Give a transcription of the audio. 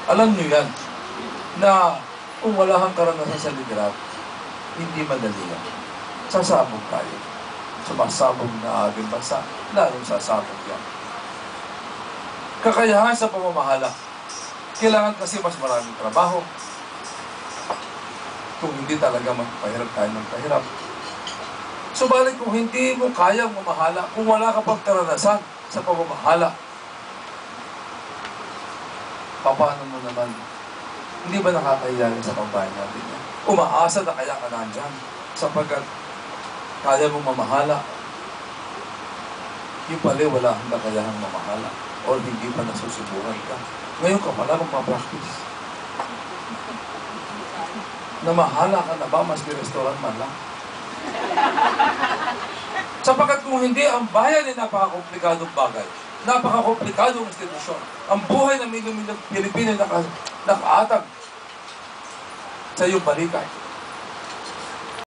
Alam nyo yan, na kung wala kang karanasan sa liderazgo, hindi madali yan. Sasabog tayo. Sumasabog na ating bansa, lalong sasabog yan. Kakayahan sa pamamahala. Kailangan kasi mas maraming trabaho. Kung hindi talaga magpahirap tayo ng pahirap. Subalit kung hindi mo kayang mamahala, kung wala ka pang karanasan sa pamamahala, paano mo naman? Hindi ba nakakahiya sa kabayan natin yan? Umaasa na kaya ka nandyan sapagkat kaya mong mamahala. Yung pala wala kang kakayahang mamahala o hindi pa nasusubukan ka. Ngayon ka pala magpapractice. Namahala ka na ba maski restaurant man lang? Sapagkat kung hindi, ang bayan ay napakakomplikadong bagay. Napakakomplikadong institusyon. Ang buhay ng milyong-milyong Pilipino ay nakaatag sa iyong balikan.